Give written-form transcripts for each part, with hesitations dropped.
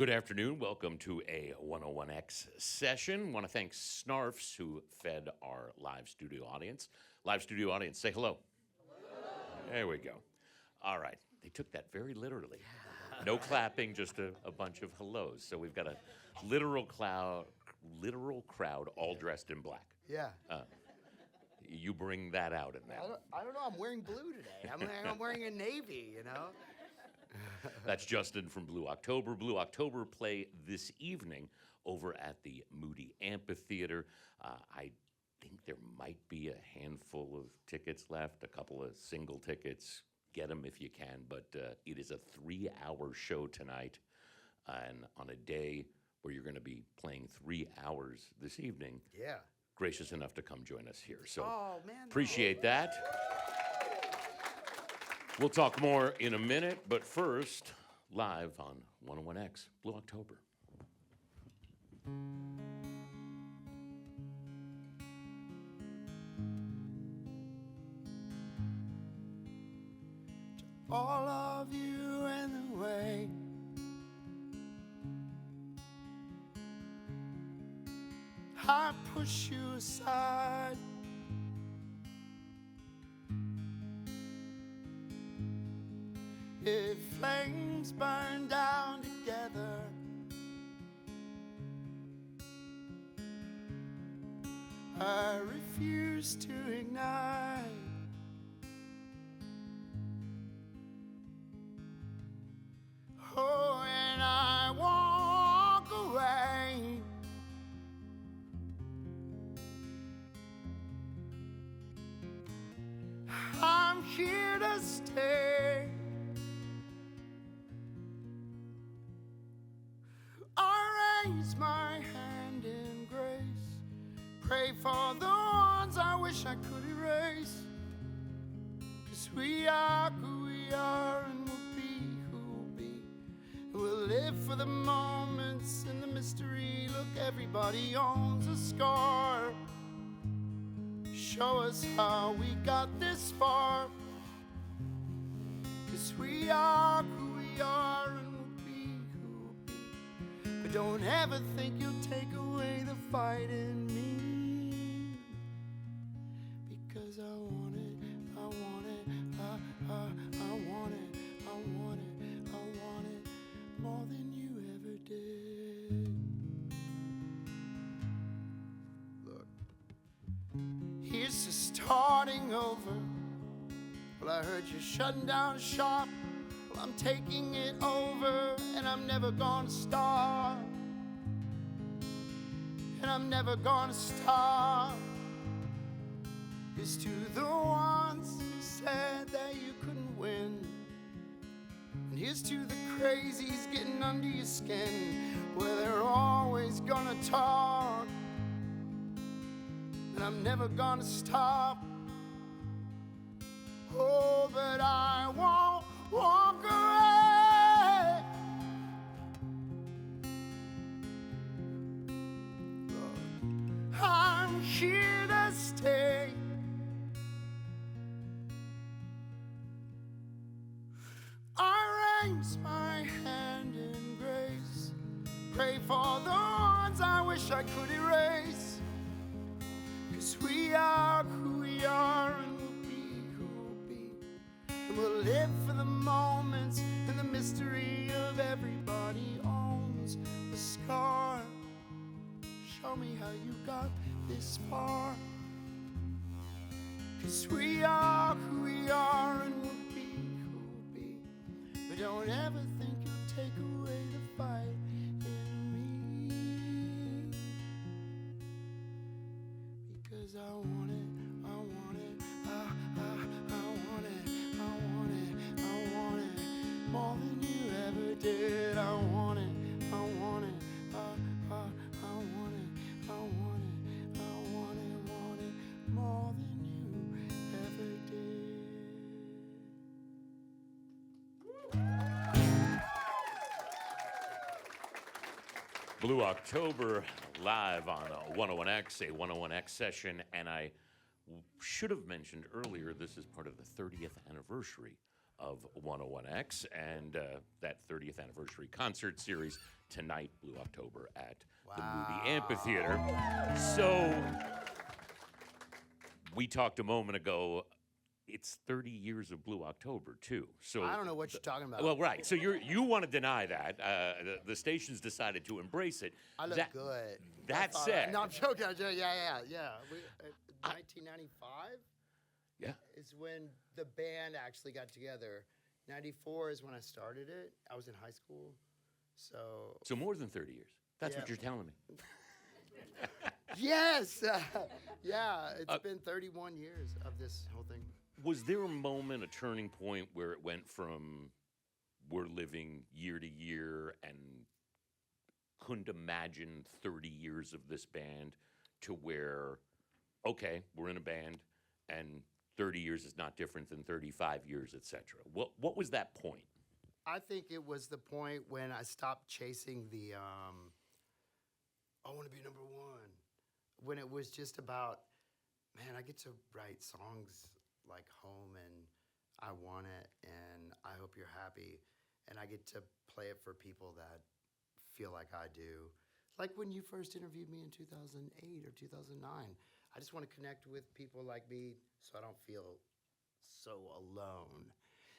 Good afternoon. Welcome to a 101X session. Want to thank Snarfs who fed our live studio audience. Live studio audience, say hello. There we go. All right. They took that very literally. No clapping, just a bunch of hellos. So we've got a literal crowd all dressed in black. Yeah. You bring that out in I them. don't know. I'm wearing blue today. I'm wearing a navy, you know? That's Justin from Blue October. Blue October play this evening over at the Moody Amphitheater. I think there might be a handful of tickets left, a couple of single tickets. Get them if you can, but it is a 3-hour show tonight. And on a day where you're going to be playing 3 hours this evening, Yeah. gracious enough to come join us here. So Oh, man. appreciate that. We'll talk more in a minute, but first, live on 101X, Blue October. All of you in the way. I push you aside. If flames burn down together, I refuse to ignite. Oh, and I walk away. I'm here to stay. I raise my hand in grace. Pray for the ones I wish I could erase. 'Cause we are who we are and we'll be who we'll be. And we'll live for the moments and the mystery. Look, everybody owns a scar. Show us how we got this far. 'Cause we are who we are and we'll be who we'll be. But don't ever think you'll take away the fight in me. Because I want it, I want it, I want it, I want it, I want it more than you ever did. Look, here's to starting over. Well, I heard you shutting down shop. Well, I'm taking it over, and I'm never gonna stop. And I'm never gonna stop. It's to the ones who said that you couldn't win. And here's to the crazies getting under your skin, where they're always gonna talk. And I'm never gonna stop. Oh, but I won't walk away. I'm here to stay. I raise my hand in grace. Pray for the ones I wish I could erase. 'Cause we are who we are and we'll be who we'll be. And we'll live for the moments and the mystery of everybody owns a scar. Show me how you got this far. 'Cause we are who we are and we'll be who we'll be. But don't ever think you'll take away the fight in me. Because I want it, I want it, I want it, I want it, I want it more than you ever did. I want it, I want it, I want it, I want it, I want it more than you ever did. Blue October live on 101X, a 101X session, and I should have mentioned earlier, this is part of the 30th anniversary of 101X and that 30th anniversary concert series tonight, Blue October, at the Moody Amphitheater. So we talked a moment ago. It's 30 years of Blue October too. So I don't know what you're talking about. Well, right. So you want to deny that. The station's decided to embrace it. I look good. That said, no, I'm joking. Yeah. 1995. Yeah. Is when the band actually got together. 94 is when I started it. I was in high school, so more than 30 years. That's what you're telling me. Yes. Yeah. It's been 31 years of this whole thing. Was there a moment, a turning point, where it went from we're living year to year and couldn't imagine 30 years of this band to where, okay, we're in a band and 30 years is not different than 35 years, et cetera? What was that point? I think it was the point when I stopped chasing the I want to be number one. When it was just about, man, I get to write songs like Home and I Want It and I Hope You're Happy, and I get to play it for people that feel like I do. Like when you first interviewed me in 2008 or 2009. I just want to connect with people like me so I don't feel so alone.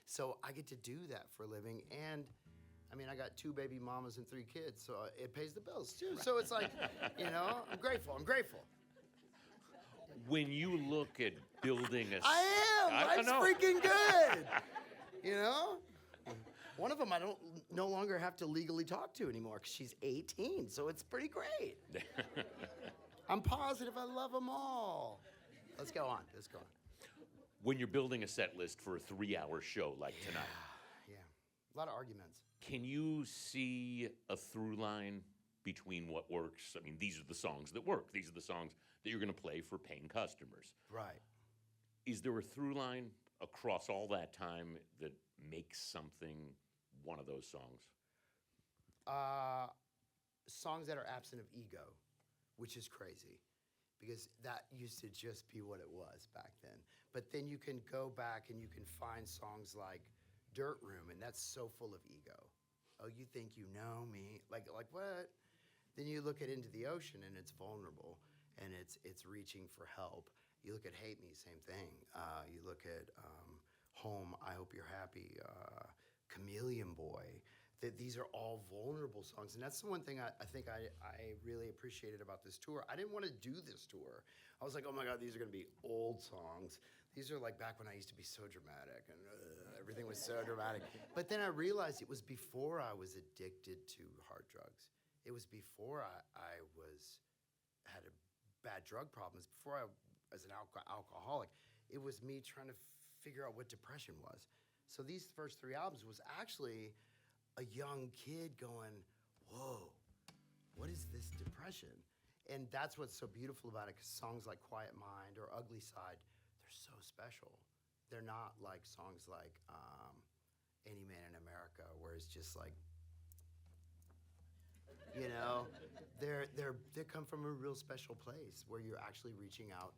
So I get to do that for a living. And I mean, I got 2 baby mamas and 3 kids, so it pays the bills too. Right. So it's like, I'm grateful. When you look at building a... I am! Life's freaking good! One of them I don't no longer have to legally talk to anymore because she's 18, so it's pretty great. I'm positive I love them all. Let's go on. When you're building a set list for a 3-hour show like tonight... Yeah, a lot of arguments. Can you see a through line between what works? I mean, these are the songs that work. These are the songs that you're going to play for paying customers. Right. Is there a through line across all that time that makes something one of those songs? Songs that are absent of ego, which is crazy because that used to just be what it was back then. But then you can go back and you can find songs like Dirt Room, and that's so full of ego. Oh, you think you know me? Like what? Then you look at Into the Ocean, and it's vulnerable, and it's reaching for help. You look at Hate Me, same thing. You look at Home, I Hope You're Happy, Chameleon Boy. These are all vulnerable songs, and that's the one thing I think I really appreciated about this tour. I didn't want to do this tour. I was like, oh my God, these are going to be old songs. These are like back when I used to be so dramatic, and everything was so dramatic. But then I realized it was before I was addicted to hard drugs. It was before I had a bad drug problems, before I was an alcoholic. It was me trying to figure out what depression was. So these first 3 albums was actually a young kid going, whoa, what is this depression? And that's what's so beautiful about it, because songs like Quiet Mind or Ugly Side, they're so special. They're not like songs like Any Man in America, where it's just like, they come from a real special place where you're actually reaching out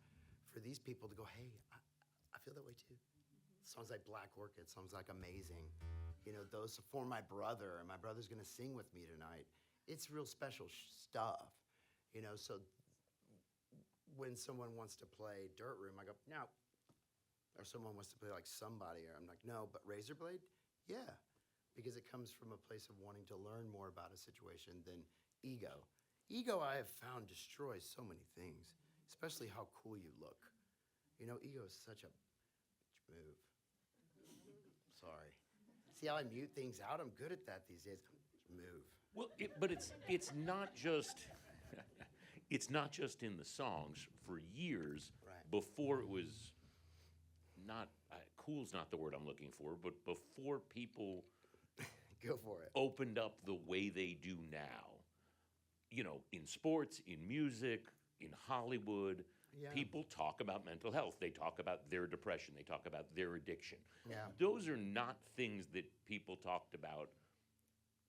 for these people to go, hey, I feel that way too. Songs like Black Orchid, songs like Amazing, those for my brother, and my brother's gonna sing with me tonight. It's real special stuff, so when someone wants to play Dirt Room, I go, no. Or someone wants to play like Somebody, or I'm like, no, but Razorblade? Yeah, because it comes from a place of wanting to learn more about a situation than ego. Ego, I have found, destroys so many things, especially how cool you look. Ego is such a move. Sorry. See how I mute things out? I'm good at that these days. Move. Well, but it's not just it's not just in the songs. For years, Right. Before it was not cool's not the word I'm looking for, but before people Go for it. opened up the way they do now, in sports, in music, in Hollywood, Yeah. people talk about mental health. They talk about their depression. They talk about their addiction. Yeah. Those are not things that people talked about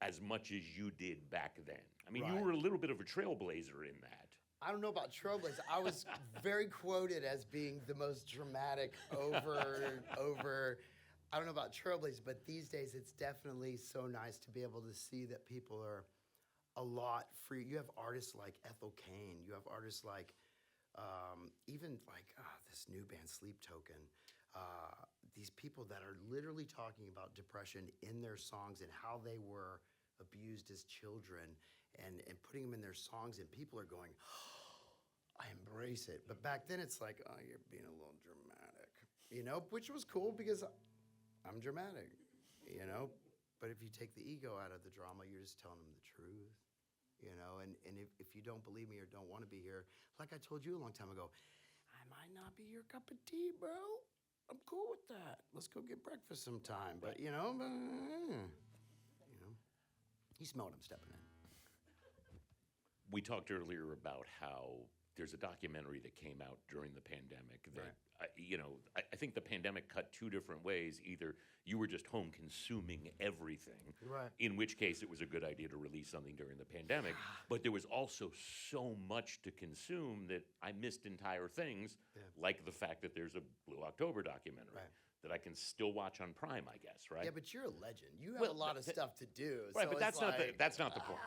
as much as you did back then. I mean, you Right. were a little bit of a trailblazer in that. I don't know about Trailblazer. I was very quoted as being the most dramatic, over. I don't know about trailblazers, but these days it's definitely so nice to be able to see that people are a lot free. You have artists like Ethel Cain. You have artists like even like this new band Sleep Token. These people that are literally talking about depression in their songs and how they were abused as children and putting them in their songs, and people are going, I embrace it. But back then it's like, oh, you're being a little dramatic, you know, which was cool because I'm dramatic, you know. But if you take the ego out of the drama, you're just telling them the truth, you know. And if you don't believe me or don't want to be here, like I told you a long time ago, I might not be your cup of tea, bro. I'm cool with that. Let's go get breakfast sometime. But, you know, you smell what I'm stepping in. We talked earlier about how there's a documentary that came out during the pandemic that, Right. I think the pandemic cut two different ways. Either you were just home consuming everything, Right. in which case it was a good idea to release something during the pandemic, but there was also so much to consume that I missed entire things, like the fact that there's a Blue October documentary Right. that I can still watch on Prime, I guess, right? Yeah, but you're a legend. You have Well, a lot of stuff to do. Right, so but it's that's not the point.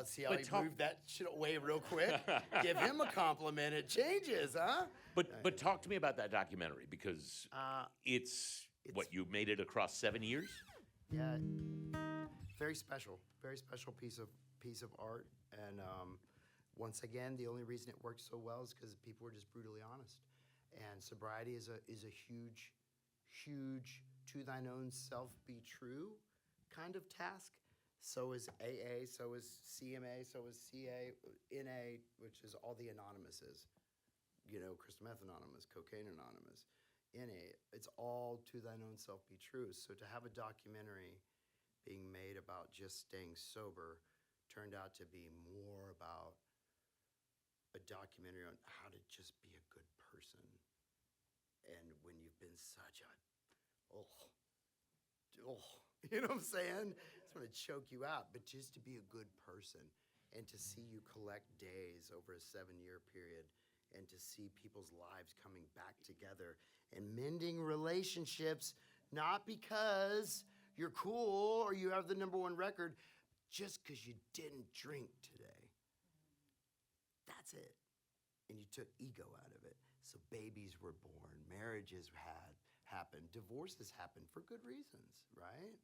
See how he talk- moved that shit away real quick? Give him a compliment. It changes, huh? But talk to me about that documentary, because it's what, you made it across 7 years? Yeah, very special piece of art. And once again, the only reason it worked so well is because people were just brutally honest. And sobriety is a huge to thine own self be true kind of task. So is AA, so is CMA, so is CA, NA, which is all the anonymouses. You know, crystal meth anonymous, cocaine anonymous, NA. It's all to thine own self be true. So to have a documentary being made about just staying sober turned out to be more about a documentary on how to just be a good person. And when you've been such a, you know what I'm saying? It's going to choke you out, but just to be a good person and to see you collect days over a 7-year period and to see people's lives coming back together and mending relationships, not because you're cool or you have the #1 record, just because you didn't drink today. That's it. And you took ego out of it. So babies were born, marriages happened, divorces happened for good reasons, right?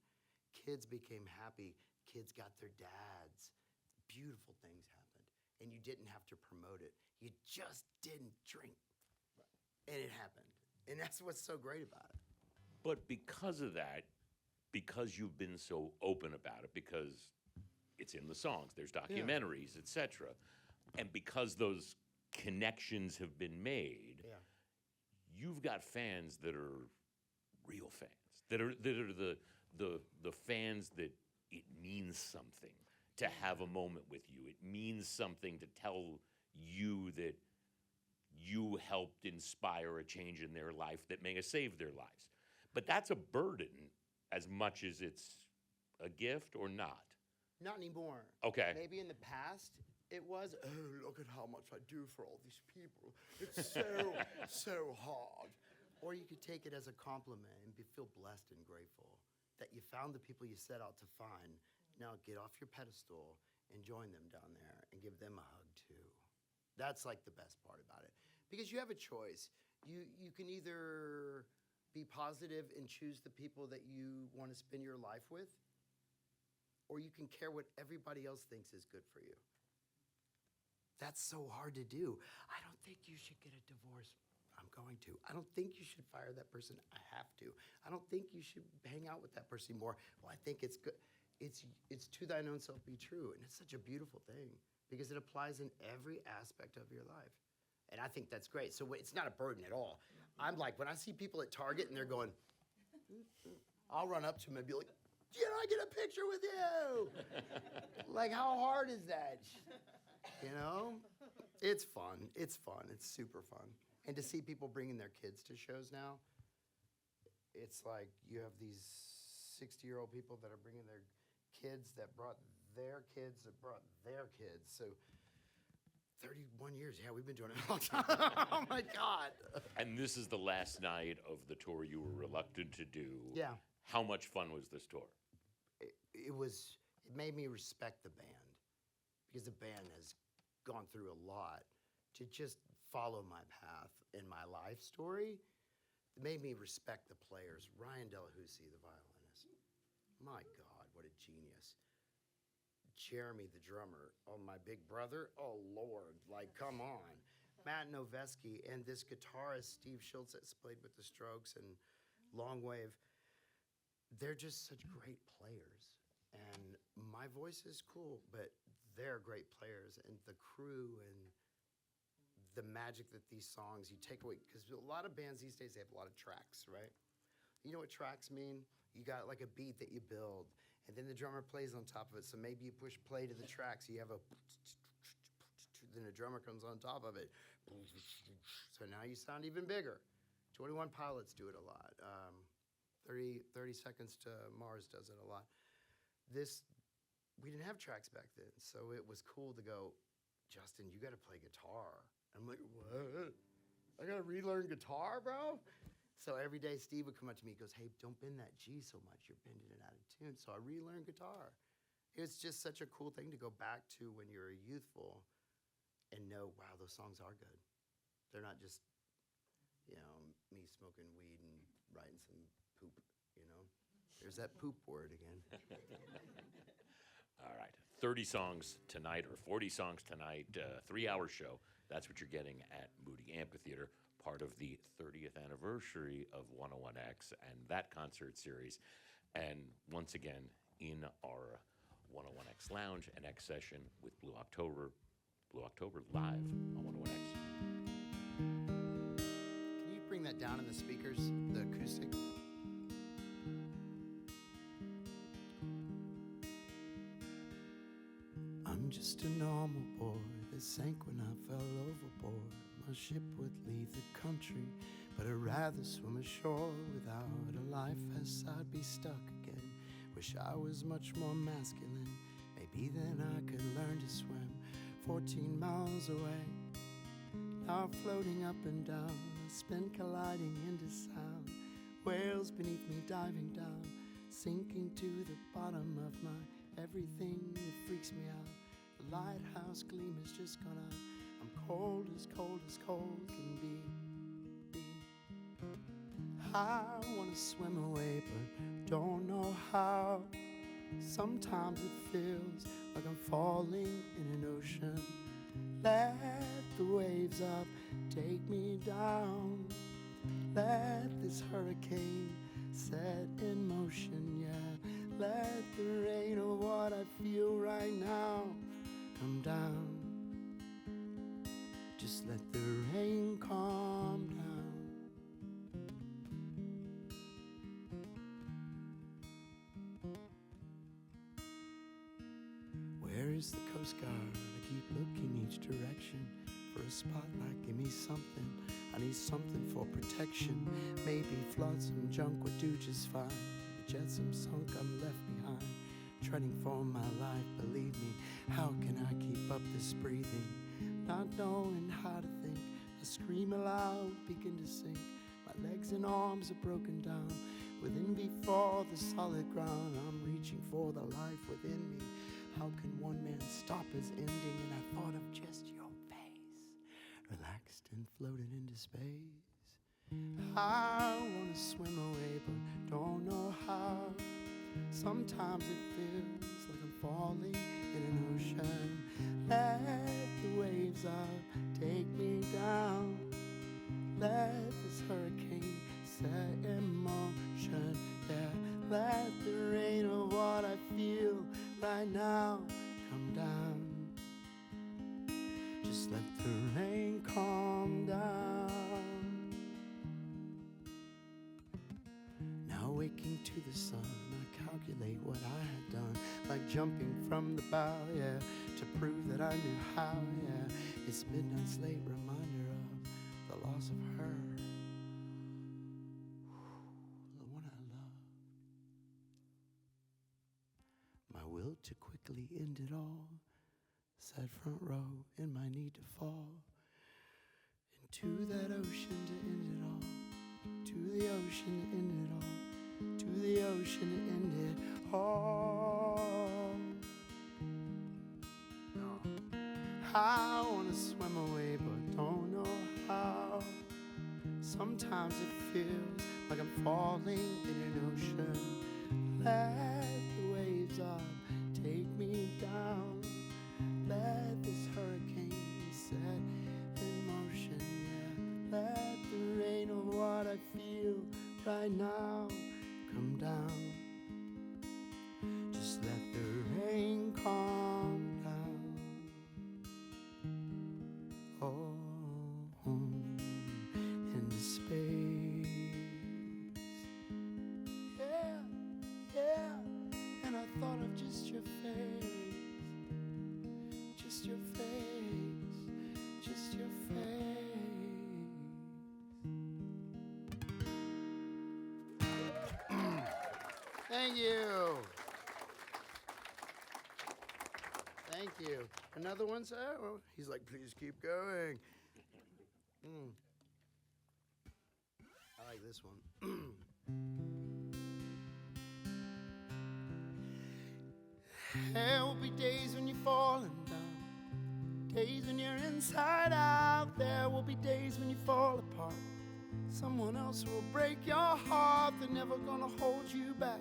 Kids became happy, kids got their dads. Beautiful things happened. And you didn't have to promote it. You just didn't drink. And it happened. And that's what's so great about it. But because of that, because you've been so open about it, because it's in the songs, there's documentaries, etc., and because those connections have been made, you've got fans that are real fans, that are the fans that it means something to have a moment with you. It means something to tell you that you helped inspire a change in their life that may have saved their lives. But that's a burden as much as it's a gift, or not? Not anymore. Okay. Maybe in the past it was, oh, look at how much I do for all these people. It's so hard. Or you could take it as a compliment and feel blessed and grateful that you found the people you set out to find. Now get off your pedestal and join them down there and give them a hug too. That's like the best part about it. Because you have a choice. You can either be positive and choose the people that you want to spend your life with, or you can care what everybody else thinks is good for you. That's so hard to do. I don't think you should get a divorce. I'm going to. I don't think you should fire that person. I have to. I don't think you should hang out with that person more. Well, I think it's good. It's to thine own self be true. And it's such a beautiful thing because it applies in every aspect of your life. And I think that's great. So it's not a burden at all. I'm like, when I see people at Target and they're going, I'll run up to them and be like, can I get a picture with you? Like, how hard is that? You know? It's fun. It's fun. It's super fun. And to see people bringing their kids to shows now, it's like you have these 60-year-old people that are bringing their kids that brought their kids that brought their kids. So 31 years. Yeah, we've been doing it a long time. Oh my God. And this is the last night of the tour you were reluctant to do. Yeah. How much fun was this tour? It made me respect the band because the band has gone through a lot to just follow my path in my life story. It made me respect the players. Ryan Delahousie, the violinist. My God, what a genius. Jeremy, the drummer. Oh, my big brother. Oh, Lord. Like, come on. Matt Noveski and this guitarist, Steve Schultz, that's played with the Strokes and Longwave. They're just such great players. And my voice is cool, but they're great players. And the crew and the magic that these songs, you take away. Because a lot of bands these days, they have a lot of tracks, right? You know what tracks mean? You got like a beat that you build, and then the drummer plays on top of it. So maybe you push play to the track, so you have a, then the drummer comes on top of it. So now you sound even bigger. 21 Pilots do it a lot. 30 Seconds to Mars does it a lot. We didn't have tracks back then, so it was cool to go, Justin, you got to play guitar. I'm like, what? I got to relearn guitar, bro? So every day Steve would come up to me, he goes, hey, don't bend that G so much. You're bending it out of tune. So I relearned guitar. It's just such a cool thing to go back to when you're a youthful and know, wow, those songs are good. They're not just, me smoking weed and writing some poop, There's that poop word again. All right. 30 songs tonight or 40 songs tonight, 3-hour show. That's what you're getting at Moody Amphitheater, part of the 30th anniversary of 101X and that concert series. And once again, in our 101X Lounge, an X session with Blue October live on 101X. Can you bring that down in the speakers, the acoustic? I'm just a normal boy that sank when I fell overboard. My ship would leave the country, but I'd rather swim ashore. Without a life vest, I'd be stuck again. Wish I was much more masculine. Maybe then I could learn to swim 14 miles away. Now floating up and down, a spin colliding into sound. Whales beneath me diving down, sinking to the bottom of my everything that freaks me out. The lighthouse gleam has just gone out. I'm cold as cold can be. I wanna swim away but don't know how. Sometimes it feels like I'm falling in an ocean. Let the waves up take me down. Let this hurricane set in motion, yeah. Let the rain of what I feel right now come down. Just let the rain calm down. Where is the Coast Guard? I keep looking each direction for a spotlight. Give me something. I need something for protection. Maybe floods and junk would do just fine. The jets I'm sunk, I'm left behind. Treading for my life, believe me. How can I keep up this breathing? Not knowing how to think. I scream aloud, begin to sink. My legs and arms are broken down. Within before the solid ground, I'm reaching for the life within me. How can one man stop his ending? And I thought of just your face, relaxed and floating into space. I wanna swim away but don't know how. Sometimes it feels like I'm falling in an ocean. Let the waves up take me down. Let this hurricane set in motion, yeah. Let the rain of what I feel right now come down. Just let the rain calm down. Now waking to the sun, I calculate what I had done, like jumping from the bow, yeah, to prove that I knew how, yeah. It's midnight's late reminder of the loss of her, the one I loved. My will to quickly end it all sat front row in my need to fall into that ocean to end it all, to the ocean to end it all, to the ocean to end it all. No. I wanna swim away but don't know how. Sometimes it feels like I'm falling in an ocean. Let the waves up take me down. Let this hurricane set in motion, yeah. Let the rain of what I feel right now come down. Just let the rain calm down. Oh, into space. Yeah, yeah. And I thought of just your face. Just your face, just your face. Thank you. Thank you. Another one, sir? Oh, he's like, please keep going. I like this one. There will be days when you're falling down, days when you're inside out. There will be days when you fall apart. Someone else will break your heart. They're never gonna hold you back.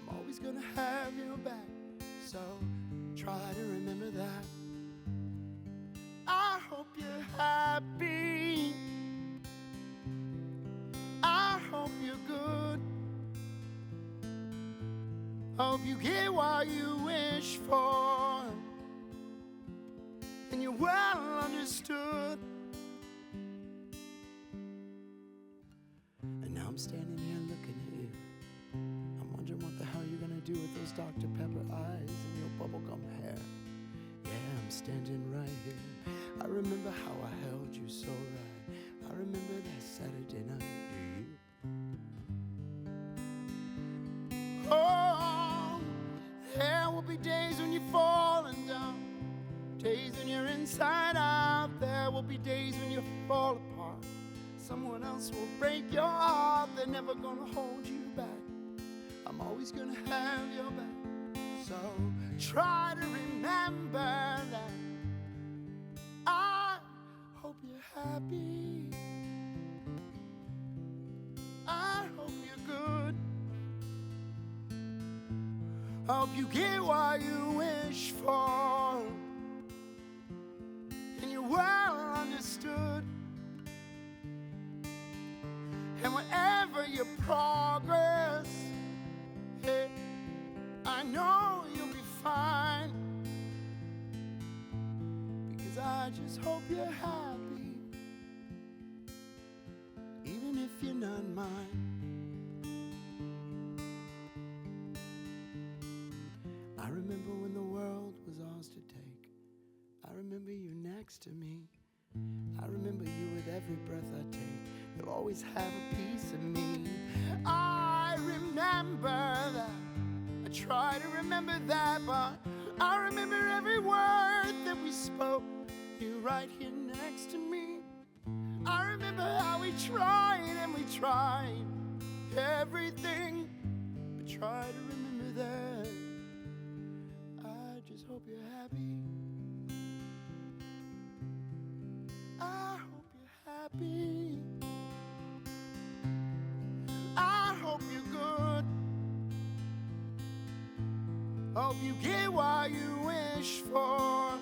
I'm always gonna have your back. So try to remember that. I hope you're happy. I hope you're good. Hope you get what you wish for, and you're well understood. And now I'm standing here looking at you. I'm wondering what the hell you're gonna do with those Dr. Pepper eyes and your bubblegum hair. Yeah, I'm standing right here. I remember how I held you so right. I remember that Saturday night. Do you? Oh, there will be days when you're falling down, days when you're inside out. There will be days when you fall apart. Someone else will break your heart. They're never gonna hold you back. I'm always gonna have your back. So try to remember that. I hope you're happy. I hope you're good. Hope you get what you wish for, and you're well understood. And wherever your progress, hey, I know you'll be fine. Because I just hope you're happy, even if you're not mine. I remember when the world was ours to take. I remember you next to me. I remember you with every breath I take. You'll always have a piece of me. I remember that. I try to remember that, but I remember every word that we spoke. You right here next to me. I remember how we tried and we tried everything, but try to remember that. I just hope you're happy. I hope you're happy. I hope you're good. Hope you get what you wish for,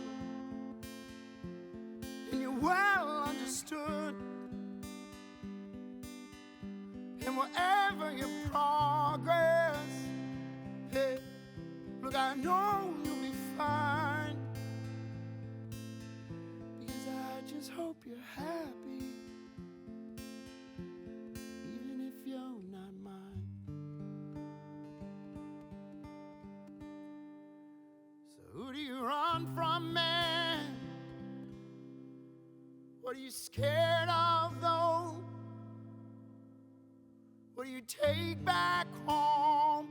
and you're well understood. And whatever your progress, hey, look, I know you'll be fine. Because I just hope you're happy, even if you're not mine. So who do you run from, man? What are you scared of, though? What do you take back home?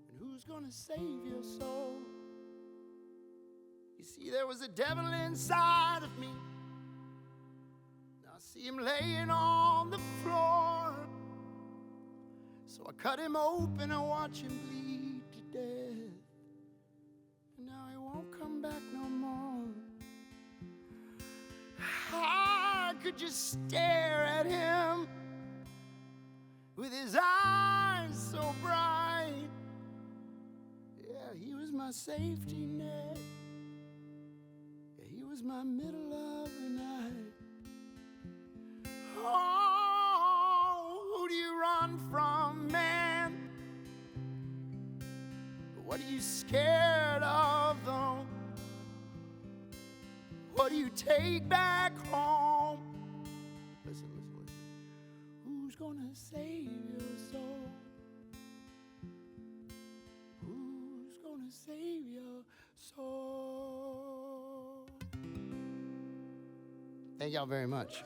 And who's gonna save your soul? See, there was a devil inside of me. Now I see him laying on the floor. So I cut him open and watch him bleed to death. And now he won't come back no more. I could just stare at him with his eyes so bright. Yeah, he was my safety net. He was my middle of the night. Oh, who do you run from, man? What are you scared of, though? What do you take back home? Listen, listen, listen. Who's gonna save your soul? Who's gonna save your soul? Thank y'all very much.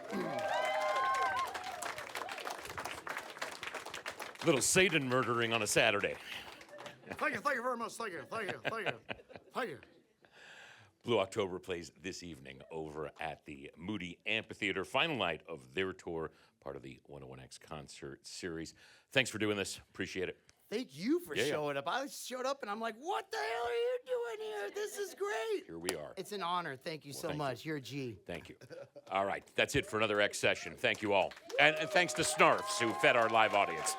Little Satan murdering on a Saturday. Thank you very much. Thank you. Thank you. Blue October plays this evening over at the Moody Amphitheater. Final night of their tour, part of the 101X concert series. Thanks for doing this. Appreciate it. Thank you for Yeah. showing up. I showed up and I'm like, what the hell are you doing here? This is great. Here we are. It's an honor. Thank you so thank much. You're a G. Thank you. All right, that's it for another X session. Thank you all. And thanks to Snarfs, who fed our live audience.